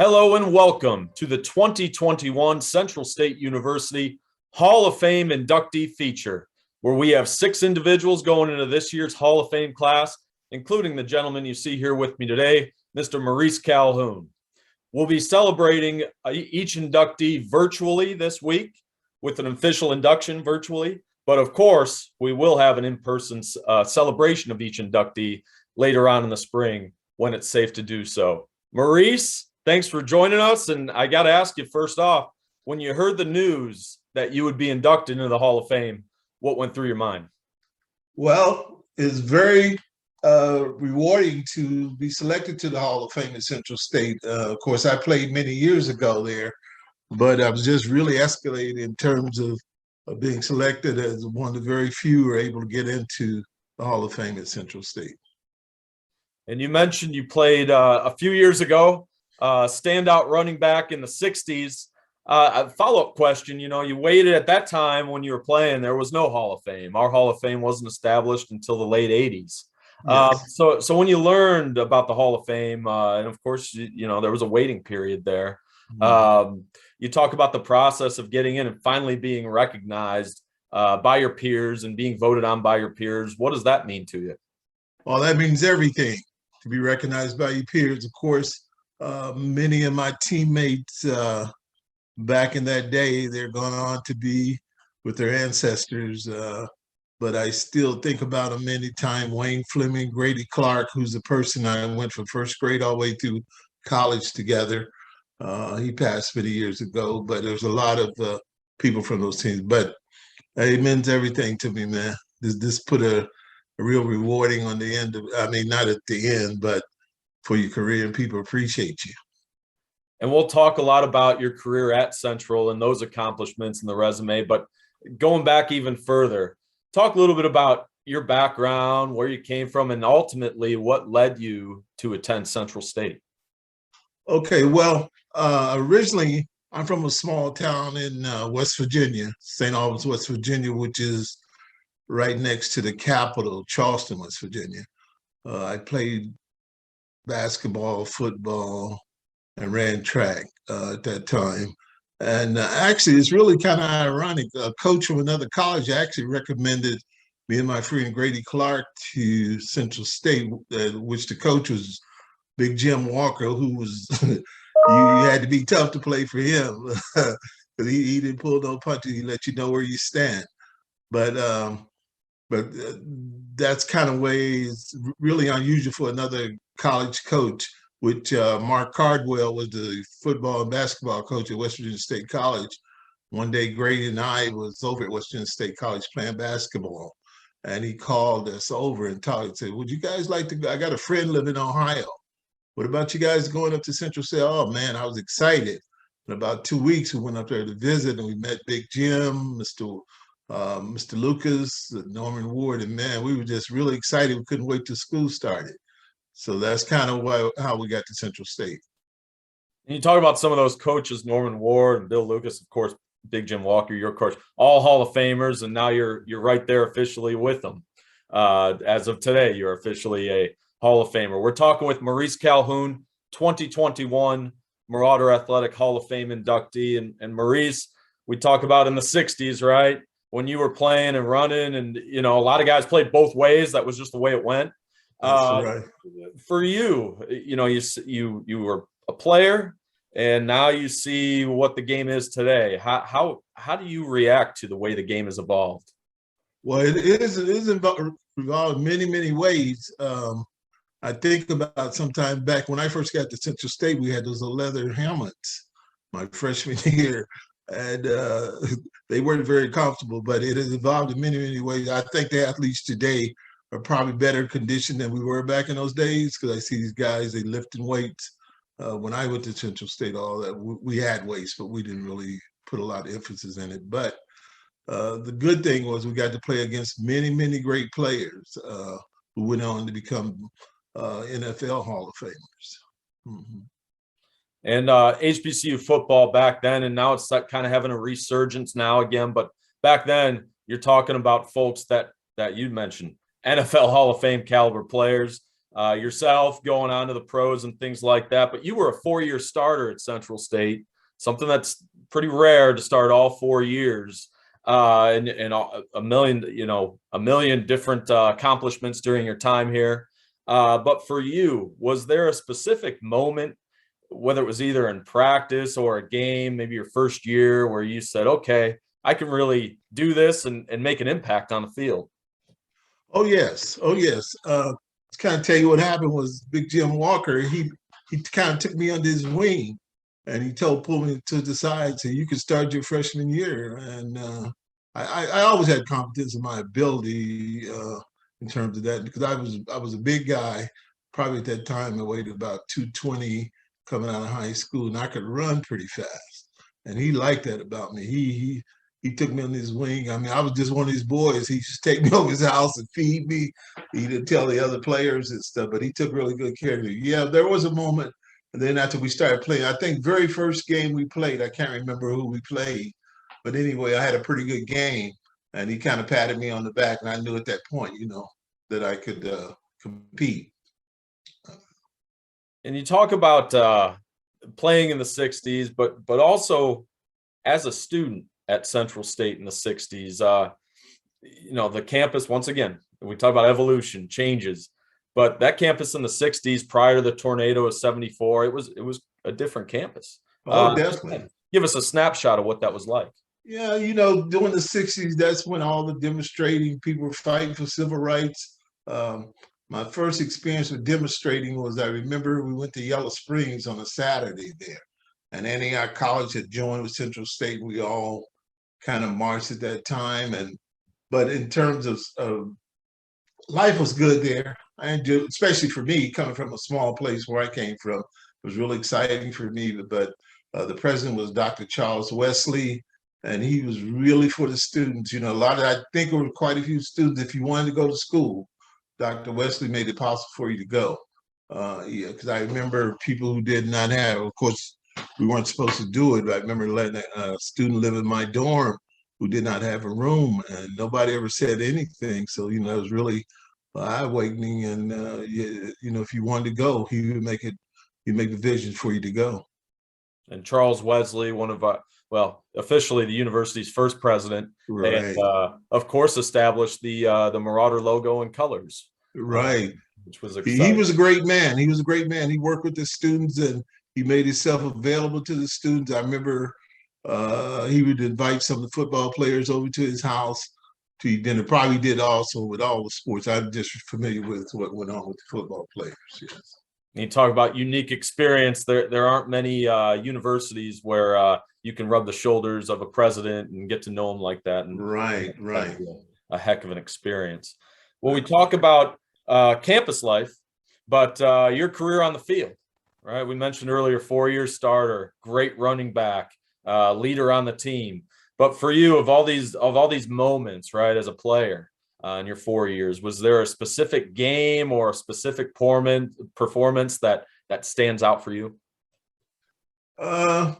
Hello and welcome to the 2021 Central State University Hall of Fame inductee feature, where we have 6 individuals going into this year's Hall of Fame class, including the gentleman you see here with me today, Mr. Maurice Calhoun. We'll be celebrating each inductee virtually this week with an official induction virtually, but of course, we will have an in-person celebration of each inductee later on in the spring when it's safe to do so. Maurice, thanks for joining us. And I got to ask you first off, when you heard the news that you would be inducted into the Hall of Fame, what went through your mind? Well, it's very rewarding to be selected to the Hall of Fame at Central State. Of course, I played many years ago there, but I was just really escalated in terms of being selected as one of the very few who were able to get into the Hall of Fame at Central State. And you mentioned you played a few years ago. Standout running back in the 60s. A follow-up question, you waited at that time when you were playing, there was no Hall of Fame. Our Hall of Fame wasn't established until the late 80s. Yes. So when you learned about the Hall of Fame, and of course, there was a waiting period there. You talk about the process of getting in and finally being recognized by your peers and being voted on by your peers. What does that mean to you? Well, that means everything, to be recognized by your peers. Of course, many of my teammates back in that day, they're going on to be with their ancestors. But I still think about them many times. Wayne Fleming, Grady Clark, who's the person I went from first grade all the way through college together. He passed many years ago, but there's a lot of people from those teams. But it means everything to me, man. This put a real rewarding on the end of, not at the end, but for your career, and people appreciate you. And we'll talk a lot about your career at Central and those accomplishments in the resume, but going back even further, talk a little bit about your background, where you came from, and ultimately what led you to attend Central State. Okay, well, originally I'm from a small town in West Virginia, St. Albans, West Virginia, which is right next to the capital, Charleston, West Virginia. I played basketball, football, and ran track at that time. And actually, it's really kind of ironic. A coach from another college actually recommended me and my friend Grady Clark to Central State, which the coach was Big Jim Walker, who was, you had to be tough to play for him because he didn't pull no punches. He let you know where you stand. But that's kind of ways really unusual for another college coach, which Mark Cardwell was the football and basketball coach at West Virginia State College. One day, Grady and I was over at West Virginia State College playing basketball, and he called us over and talked and said, would you guys like to go? I got a friend living in Ohio. What about you guys going up to Central State? Oh, man, I was excited. In about 2 weeks, we went up there to visit, and we met Big Jim, Mr. Lucas, Norman Ward, and man, we were just really excited. We couldn't wait till school started. So that's kind of how we got to Central State. And you talk about some of those coaches, Norman Ward and Bill Lucas, of course, Big Jim Walker, your coach, all Hall of Famers, and now you're right there officially with them. As of today, you're officially a Hall of Famer. We're talking with Maurice Calhoun, 2021 Marauder Athletic Hall of Fame inductee. And Maurice, we talk about in the 60s, right? When you were playing and running, and a lot of guys played both ways. That was just the way it went. That's right. For you, you were a player, and now you see what the game is today. How do you react to the way the game has evolved? Well, it is evolved in many ways. I think about sometime back when I first got to Central State, we had those leather helmets my freshman year, and they weren't very comfortable, but it has evolved in many ways. I think the athletes today are probably better conditioned than we were back in those days, because I see these guys, they lifting weights. When I went to Central State, all that, we had weights, but we didn't really put a lot of emphasis in it. But the good thing was we got to play against many great players who went on to become NFL Hall of Famers. Mm-hmm. And HBCU football back then, and now it's kind of having a resurgence now again. But back then, you're talking about folks that you mentioned, NFL Hall of Fame caliber players. yourself going on to the pros and things like that. But you were a 4-year starter at Central State, something that's pretty rare to start all 4 years. And a million different accomplishments during your time here. But for you, was there a specific moment, whether it was either in practice or a game, maybe your first year, where you said, okay, I can really do this and make an impact on the field? Oh yes, oh yes. To kind of tell you what happened was Big Jim Walker. He kind of took me under his wing, and he pulled me to the side, so you could start your freshman year. And I always had confidence in my ability in terms of that, because I was a big guy. Probably at that time I weighed about 220 coming out of high school, and I could run pretty fast. And he liked that about me. He took me on his wing. I mean, I was just one of his boys. He just take me over his house and feed me. He didn't tell the other players and stuff, but he took really good care of me. Yeah, there was a moment. And then after we started playing, I think very first game we played, I can't remember who we played, but anyway, I had a pretty good game, and he kind of patted me on the back, and I knew at that point, that I could compete. And you talk about playing in the 60s, but also as a student at Central State in the 60s, the campus, once again, we talk about evolution, changes, but that campus in the 60s prior to the tornado of 74, it was a different campus. Oh, definitely. Give us a snapshot of what that was like. Yeah, during the 60s, that's when all the demonstrating, people were fighting for civil rights. My first experience with demonstrating was, I remember we went to Yellow Springs on a Saturday there, and Antioch College had joined with Central State. We all kind of marched at that time, but in terms of life was good there. I enjoyed, especially for me, coming from a small place where I came from. It was really exciting for me. But the president was Dr. Charles Wesley, and he was really for the students. I think there were quite a few students. If you wanted to go to school, Dr. Wesley made it possible for you to go. Yeah, because I remember people who did not have, of course, we weren't supposed to do it, but I remember letting a student live in my dorm who did not have a room, and nobody ever said anything. So, it was really eye-awakening. And, if you wanted to go, he'd make the vision for you to go. And Charles Wesley, one of officially the university's first president, right. And of course established the Marauder logo and colors. Right. Which was exciting. He was a great man. He was a great man. He worked with the students, and he made himself available to the students. I remember he would invite some of the football players over to his house to eat dinner. Probably did also with all the sports. I'm just familiar with what went on with the football players. Yes. You talk about unique experience. There aren't many universities where you can rub the shoulders of a president and get to know him like that. And right. A heck of an experience. Well, we talk about campus life, but your career on the field, right? We mentioned earlier, 4-year starter, great running back, leader on the team. But for you, of all these moments, right, as a player in your 4 years, was there a specific game or a specific performance that stands out for you? I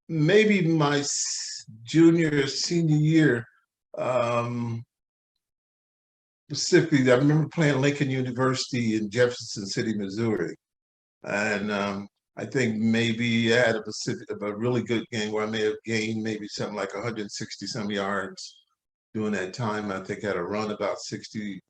maybe my senior year. Specifically, I remember playing Lincoln University in Jefferson City, Missouri, and I think maybe I had a really good game where I may have gained maybe something like 160 some yards during that time. I think I had a run about 60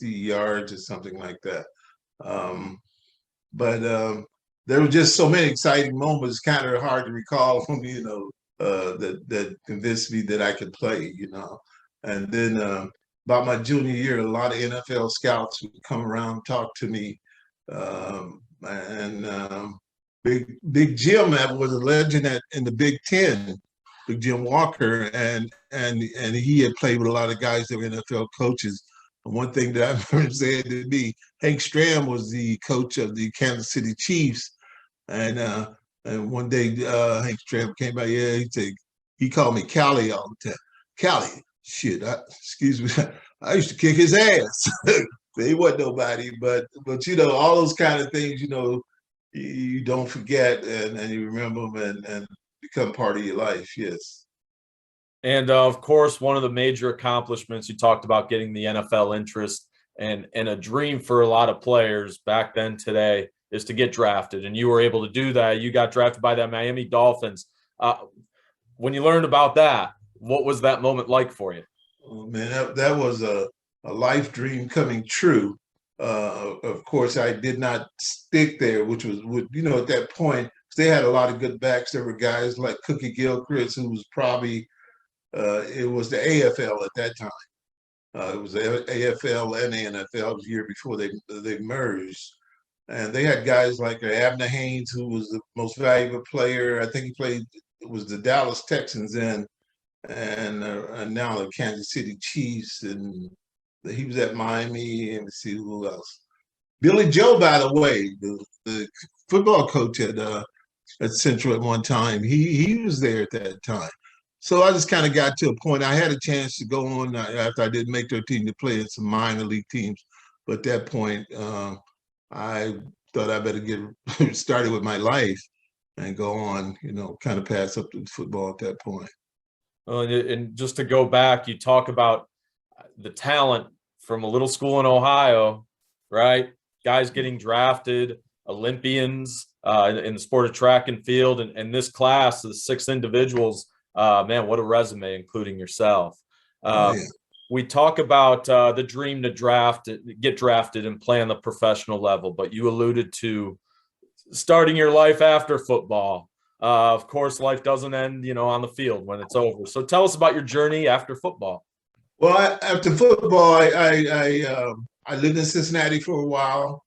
yards or something like that. But there were just so many exciting moments, kind of hard to recall from, that convinced me that I could play, And then about my junior year, a lot of NFL scouts would come around and talk to me. Big Jim was a legend in the Big Ten, Big Jim Walker, and he had played with a lot of guys that were NFL coaches. And one thing that I remember him saying to me, Hank Stram was the coach of the Kansas City Chiefs, and one day Hank Stram came by, he called me Callie all the time. Callie, shit, excuse me, I used to kick his ass. He wasn't nobody, but all those kind of things, you don't forget, and you remember them and become part of your life. Yes. And of course, one of the major accomplishments, you talked about getting the NFL interest and a dream for a lot of players back then today is to get drafted. And you were able to do that. You got drafted by the Miami Dolphins. When you learned about that, what was that moment like for you? Oh, man, that was a life dream coming true. Of course, I did not stick there, which was, at that point, they had a lot of good backs. There were guys like Cookie Gilchrist, who was probably, it was the AFL at that time. It was the AFL and the NFL. It was a year before they merged. And they had guys like Abner Haynes, who was the most valuable player. I think he played, it was the Dallas Texans then, and now the Kansas City Chiefs. And he was at Miami. And let's see who else. Billy Joe, by the way, the football coach at Central at one time, he was there at that time. So I just kind of got to a point. I had a chance to go on after I didn't make their team to play in some minor league teams. But at that point, I thought I better get started with my life and go on, kind of pass up to football at that point. And just to go back, you talk about the talent from a little school in Ohio, right? Guys getting drafted, Olympians in the sport of track and field, and this class, the 6 individuals. Man, what a resume, including yourself. Yeah. We talk about the dream to get drafted and play on the professional level, but you alluded to starting your life after football. Of course, life doesn't end, on the field when it's over. So tell us about your journey after football. Well, after football, I lived in Cincinnati for a while.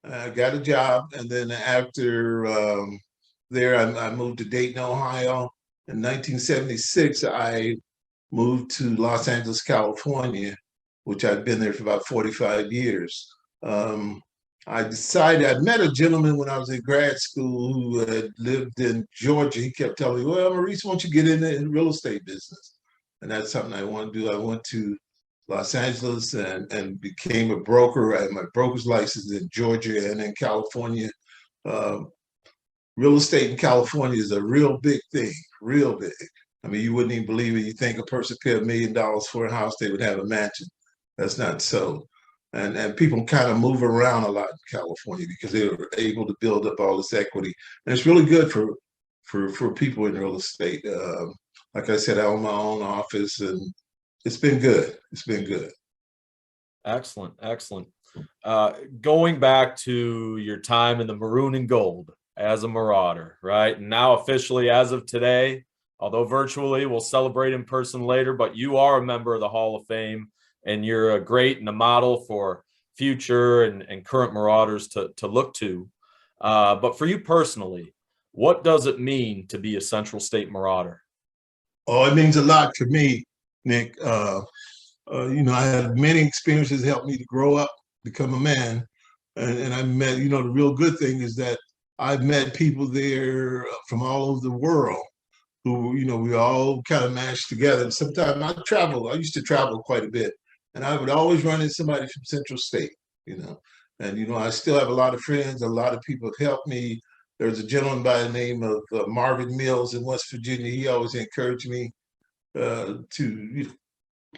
I got a job, and then after there, I moved to Dayton, Ohio. In 1976, I moved to Los Angeles, California, which I'd been there for about 45 years. I met a gentleman when I was in grad school who had lived in Georgia. He kept telling me, well, Maurice, why don't you get in the real estate business? And that's something I want to do. I went to Los Angeles and became a broker. I had my broker's license in Georgia and in California. Real estate in California is a real big thing, real big. I mean, you wouldn't even believe it. You think a person paid $1 million for a house, they would have a mansion. That's not so. And people kind of move around a lot in California because they were able to build up all this equity. And it's really good for people in real estate. Like I said, I own my own office, and it's been good. It's been good. Excellent, excellent. Going back to your time in the maroon and gold as a Marauder, right? And now officially as of today, although virtually, we'll celebrate in person later, but you are a member of the Hall of Fame, and you're a great and a model for future and current Marauders to look to. But for you personally, what does it mean to be a Central State Marauder? Oh, it means a lot to me, Nick. I had many experiences that helped me to grow up, become a man. And I met, the real good thing is that I've met people there from all over the world who, we all kind of mashed together. And sometimes I used to travel quite a bit, and I would always run into somebody from Central State, and, I still have a lot of friends. A lot of people have helped me. There's a gentleman by the name of Marvin Mills in West Virginia. He always encouraged me to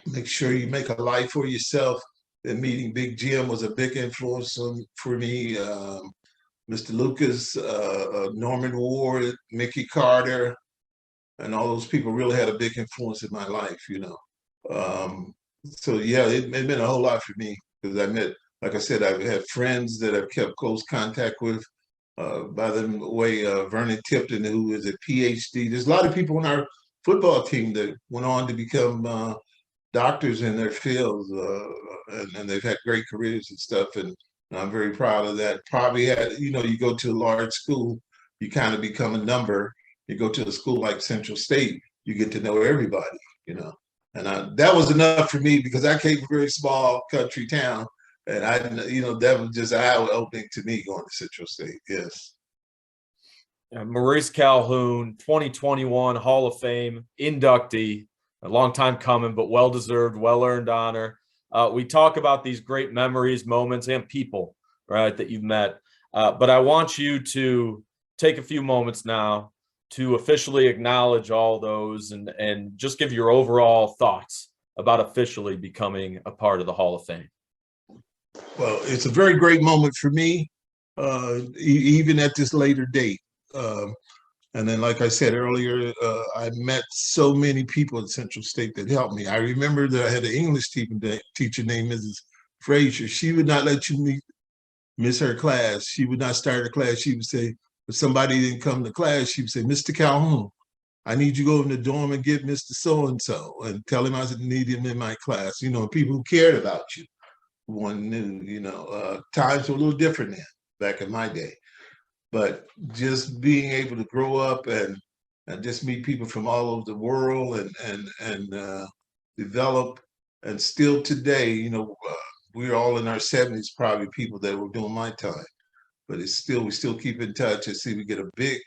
make sure you make a life for yourself. And meeting Big Jim was a big influence for me. Mr. Lucas, Norman Ward, Mickey Carter, and all those people really had a big influence in my life, So yeah, it meant a whole lot for me because I met, like I said, I've had friends that I've kept close contact with. By the way, Vernon Tipton, who is a PhD. There's a lot of people on our football team that went on to become doctors in their fields, and they've had great careers and stuff. And I'm very proud of that. Probably had, you go to a large school, you kind of become a number. You go to a school like Central State, you get to know everybody, And that was enough for me because I came from a very small country town. And I, that was just eye-opening to me going to Central State. Yes. Maurice Calhoun, 2021 Hall of Fame inductee, a long time coming, but well-deserved, well-earned honor. We talk about these great memories, moments, and people, right, that you've met. But I want you to take a few moments now to officially acknowledge all those and just give your overall thoughts about officially becoming a part of the Hall of Fame. Well, it's a very great moment for me, even at this later date. And then, like I said earlier, I met so many people at Central State that helped me. I remember that I had an English teacher named Mrs. Frazier. She would not let you miss her class. She would not start her class. She would say, if somebody didn't come to class, she would say, Mr. Calhoun, I need you to go in the dorm and get Mr. So-and-so and tell him I need him in my class. You know, people who cared about you. One knew, times were a little different then, back in my day. But just being able to grow up and just meet people from all over the world and develop, and still today, we're all in our 70s, probably people that were doing my time. But we still keep in touch and see we get a big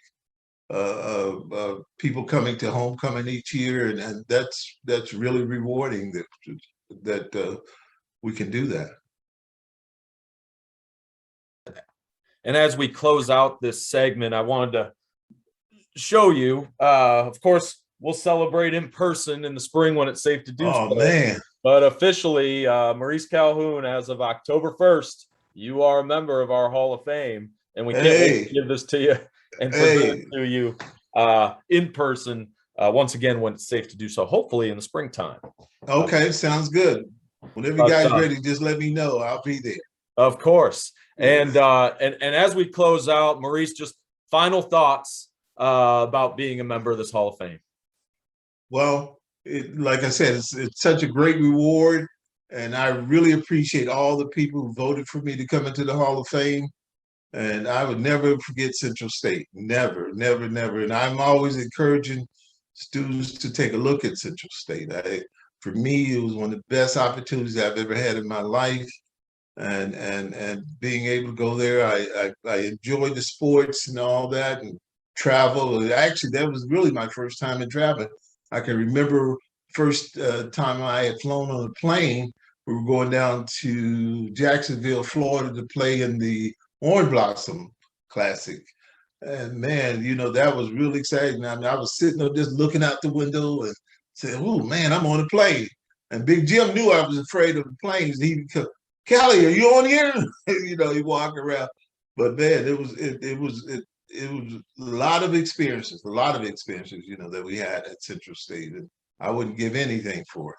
people coming to homecoming each year, and that's really rewarding that we can do that. And as we close out this segment, I wanted to show you, of course, we'll celebrate in person in the spring when it's safe to do so. Oh, man. But officially, Maurice Calhoun, as of October 1st, you are a member of our Hall of Fame. And we can't wait to give this to you and present it to you in person, once again, when it's safe to do so, hopefully in the springtime. Okay, sounds good. Whenever you guys ready, just let me know. I'll be there. Of course. And as we close out, Maurice, just final thoughts about being a member of this Hall of Fame. Well, like I said, it's such a great reward, and I really appreciate all the people who voted for me to come into the Hall of Fame. And I would never forget Central State. Never, never, never. And I'm always encouraging students to take a look at Central State. For me, it was one of the best opportunities I've ever had in my life. And being able to go there, I enjoyed the sports and all that, and travel. Actually, that was really my first time in traveling. I can remember first time I had flown on a plane. We were going down to Jacksonville, Florida, to play in the Orange Blossom Classic. And man, that was really exciting. I mean, I was sitting there just looking out the window and saying, "Oh man, I'm on a plane." And Big Jim knew I was afraid of the planes. He could, "Callie, are you on here?" He walked around. But man, it was a lot of experiences, that we had at Central State, and I wouldn't give anything for it.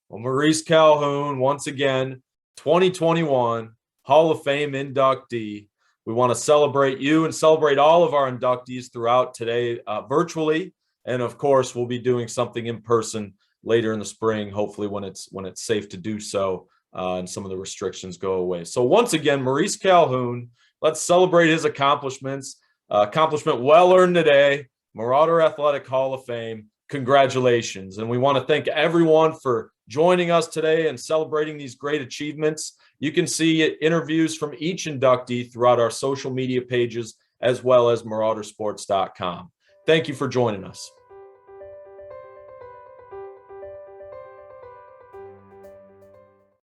Well, Maurice Calhoun, once again, 2021 Hall of Fame inductee. We want to celebrate you and celebrate all of our inductees throughout today, virtually, and of course, we'll be doing something in person later in the spring, hopefully when it's safe to do so. And some of the restrictions go away. So once again, Maurice Calhoun, let's celebrate his accomplishments. Accomplishment well earned today, Marauder Athletic Hall of Fame. Congratulations. And we want to thank everyone for joining us today and celebrating these great achievements. You can see interviews from each inductee throughout our social media pages, as well as maraudersports.com. Thank you for joining us.